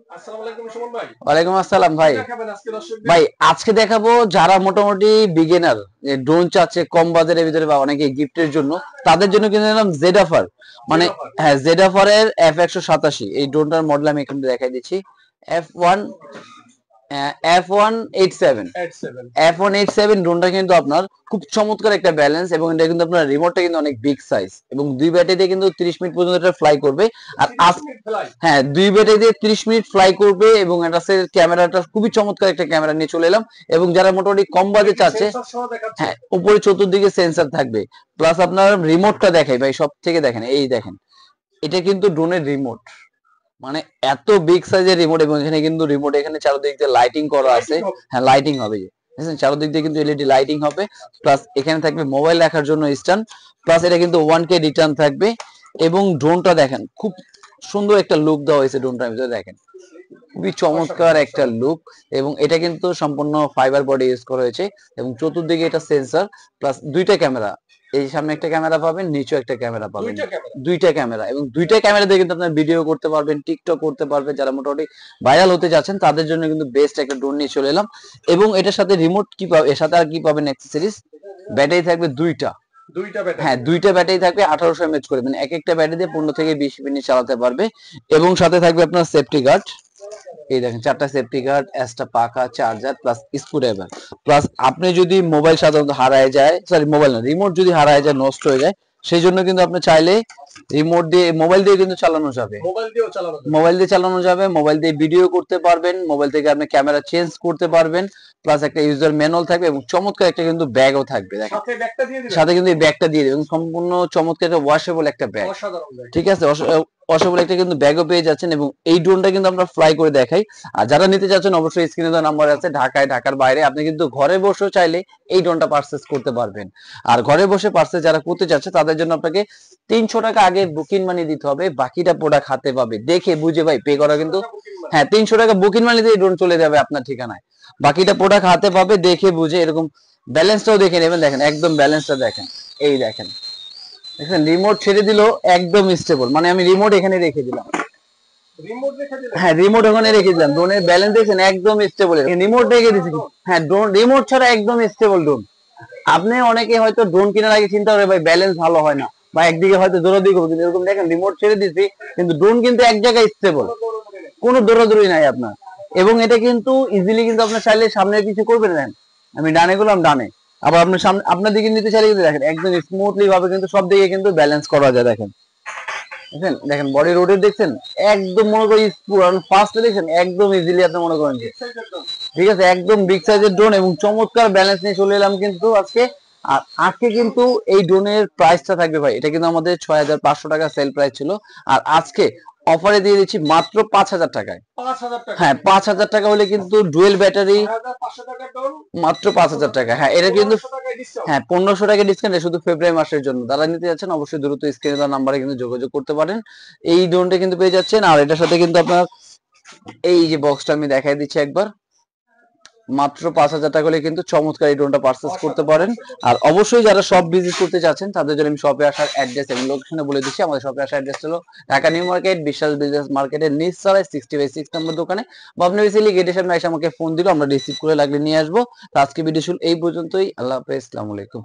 ওয়ালাইকুম আসসালাম ভাই। ভাই আজকে দেখাবো যারা মোটামুটি বিগিনার, ড্রোন চাচ্ছে কম বাজারের ভিতরে বা অনেকে গিফটের জন্য, তাদের জন্য কিনে নিলাম জেডাফার। মানে হ্যাঁ, জেডাফার এর F187 এই ড্রোনটার মডেল আমি এখানে দেখাই দিচ্ছি। F1 F187 ড্রোনটা কিন্তু আপনার খুব চমৎকার একটা ব্যালেন্স, এবং এটা কিন্তু আপনার রিমোটটা কিন্তু অনেক বিগ সাইজ, এবং দুই ব্যাটারি দিয়ে কিন্তু 30 মিনিট পর্যন্ত এটা ফ্লাই করবে। আর হ্যাঁ, দুই ব্যাটারি দিয়ে 30 মিনিট ফ্লাই করবে, এবং এটা ক্যামেরাটা খুবই চমৎকার একটা ক্যামেরা নিয়ে চলে এলাম। এবং যারা মোটামুটি কম বাজেট চাচ্ছে, হ্যাঁ উপরে চতুর্দিকে সেন্সর থাকবে, প্লাস আপনার রিমোটটা দেখাই ভাই, সব থেকে দেখেন, এই দেখেন এটা কিন্তু ড্রোনের রিমোট, মানে এত বিগ সাইজের রিমোট। এবং এখানে কিন্তু রিমোট এখানে চারদিক দিয়ে লাইটিং করা আছে। হ্যাঁ, লাইটিং হবে, বুঝছেন, চারদিক দিয়ে কিন্তু এলইডি লাইটিং হবে। প্লাস এখানে থাকবে মোবাইল রাখার জন্য স্ট্যান্ড, প্লাস এটা কিন্তু 1K রিটার্ন থাকবে। এবং ড্রোনটা দেখেন খুব সুন্দর একটা লুক দেওয়া হয়েছে ড্রোনটার ভিতরে, দেখেন খুবই চমৎকার একটা লুক। এবং এটা কিন্তু সম্পূর্ণ ফাইবার বডি ইউজ করা হয়েছে, এবং চতুর্দিকে এটা সেন্সর, প্লাস দুইটা ক্যামেরা, এই সামনে একটা ক্যামেরা পাবেন, নিচেও একটা ক্যামেরা পাবেন, দুইটা ক্যামেরা। এবং দুইটা ক্যামেরা দিয়ে কিন্তু আপনার ভিডিও করতে পারবেন, টিকটক করতে পারবেন। যারা মোটামুটি ভাইরাল হতে যাচ্ছেন তাদের জন্য কিন্তু বেস্ট একটা ড্রোন নিয়ে চলে এলাম। এবং এটার সাথে রিমোট কি পাবেন, এর সাথে আর কি পাবেন অ্যাক্সেসরিজ, ব্যাটারি থাকবে দুইটা। হ্যাঁ, দুইটা ব্যাটারি থাকবে 1800 mAh করে, মানে এক একটা ব্যাটারি দিয়ে 15 থেকে 20 মিনিট চালাতে পারবে। এবং সাথে থাকবে আপনার সেফটি গার্ড, এই দেখেন চারটা সেফটি গার্ড, একটা পাকা চার্জার, প্লাস স্ক্রুড্রাইভার। প্লাস আপনি যদি মোবাইল সাধারণত হারায় যায়, সরি মোবাইল না, রিমোট যদি হারায় যায়, নষ্ট হয়ে যায়, সেই জন্য কিন্তু আপনি চাইলে রিমোট দিয়ে, মোবাইল দিয়ে কিন্তু চালানো যাবে, মোবাইল দিয়ে চালানো যাবে, মোবাইল দিয়ে ভিডিও করতে পারবেন, মোবাইল থেকে আপনি ক্যামেরা চেঞ্জ করতে পারবেন। প্লাস একটা ইউজার ম্যানুয়াল থাকবে, এবং চমৎকার একটা কিন্তু ব্যাগও থাকবে, দেখেন সাথে কিন্তু এই ব্যাগটা দিয়ে দেবেন, সম্পূর্ণ চমৎকার একটা ওয়াশেবল একটা ব্যাগ, ঠিক আছে, ওয়াশেবল একটা কিন্তু ব্যাগও পেয়ে যাচ্ছেন। এবং এই ড্রোনটা কিন্তু আমরা ফ্লাই করে দেখাই। আর যারা নিতে চাচ্ছেন অবশ্যই স্ক্রিনে দেওয়া নাম্বার আছে, ঢাকায়, ঢাকার বাইরে আপনি কিন্তু ঘরে বসেও চাইলে এই ড্রোনটা পারচেজ করতে পারবেন। আর ঘরে বসে পারচেজ যারা করতে চাচ্ছে তাদের জন্য আপনাকে 300 টাকা আগে বুকিং মানি দিতে হবে, বাকিটা প্রোডাক্ট হাতে পাবে, দেখে বুঝে ভাই পে করা কিন্তু। হ্যাঁ, 300 টাকা বুকিং মানি দিয়ে ড্রোন চলে যাবে আপনার ঠিকানায়, বাকিটা প্রোডাক্ট হাতে পাবে, দেখে বুঝে। এরকম ব্যালেন্সটাও দেখে নেবেন, দেখেন একদম ব্যালেন্সটা দেখেন, এই দেখেন, দেখেন রিমোট ছেড়ে দিল একদম স্টেবল, মানে আমি রিমোট এখানে রেখে দিলাম, হ্যাঁ রিমোট ওখানে রেখে দিলাম, ড্রোনের ব্যালেন্স দেখছেন একদম স্টেবল, রিমোট রেখে দিয়েছি। হ্যাঁ, ড্রোন রিমোট ছাড়া একদম স্টেবল ড্রোন। আপনি অনেকে হয়তো ড্রোন কেনার আগে চিন্তা করে ভাই ব্যালেন্স ভালো হয় না, বা একদিকে হয়তো দৌড়াদৌড়ি করবো, কিন্তু এরকম দেখেন রিমোট ছেড়ে দিচ্ছি কিন্তু ড্রোন কিন্তু এক জায়গায় স্টেবল, কোনো দৌড়াদৌড়ি নাই আপনার। এবং এটা কিন্তু ইজিলি কিন্তু আপনার চাইলে সামনে কিছু করবেন না, আমি ডানে গেলাম ডানে, আবার আপনার সামনে আপনার দিকে নিতে চাইলে কিন্তু দেখেন একদম স্মুথলি ভাবে কিন্তু সব দিকে কিন্তু ব্যালেন্স করা যায়, দেখেন দেখেন, দেখেন বডি রোটেট দেখছেন, একদম মনে করি ফার্স্ট দেখছেন একদম ইজিলি আপনি মনে করেন যে, ঠিক আছে, একদম বিগ সাইজের ড্রোন, এবং চমৎকার ব্যালেন্স নিয়ে চলে এলাম কিন্তু আজকে। আর আজকে কিন্তু এই ড্রোনের প্রাইসটা থাকবে ভাই, এটা কিন্তু আমাদের 6500 টাকা সেল প্রাইস ছিল, আর আজকে অফারে দিয়ে দিচ্ছি মাত্র 5000 টাকায়। হ্যাঁ, 5000 টাকা হলে কিন্তু ডুয়েল ব্যাটারি, মাত্র 5000 টাকা। হ্যাঁ, এটা কিন্তু হ্যাঁ 1500 টাকা ডিসকাউন্ট শুধু ফেব্রুয়ারি মাসের জন্য। যারা নিতে যাচ্ছেন অবশ্যই দ্রুত স্ক্রিনে দেওয়া নাম্বারে কিন্তু যোগাযোগ করতে পারেন, এই ড্রোনটা কিন্তু পেয়ে যাচ্ছেন। আর এটার সাথে কিন্তু আপনার এই যে বক্সটা আমি দেখাই দিচ্ছি একবার, মাত্র 5000 টাকা হলে কিন্তু চমৎকার এই ড্রোনটা পারচেজ করতে পারেন। আর অবশ্যই যারা শপ ভিজিট করতে যাচ্ছেন তাদের জন্য আমি শপে আসার অ্যাড্রেস এবং লোকেশনে বলে দিচ্ছি। আমাদের শপে আসার অ্যাড্রেস হলো ঢাকা নিউ মার্কেট, বিশ্বাস বিজনেস মার্কেটের নিচ তলায় 60/6 নম্বর দোকানে, বা আপনি বেসিক্যালি গেটের সামনে এসে আমাকে ফোন দিলে আমরা রিসিভ করে লাগলে নিয়ে আসবো। তো আজকে ভিডিও শুরু এই পর্যন্তই, আল্লাহ হাফেজ, আসসালামু আলাইকুম।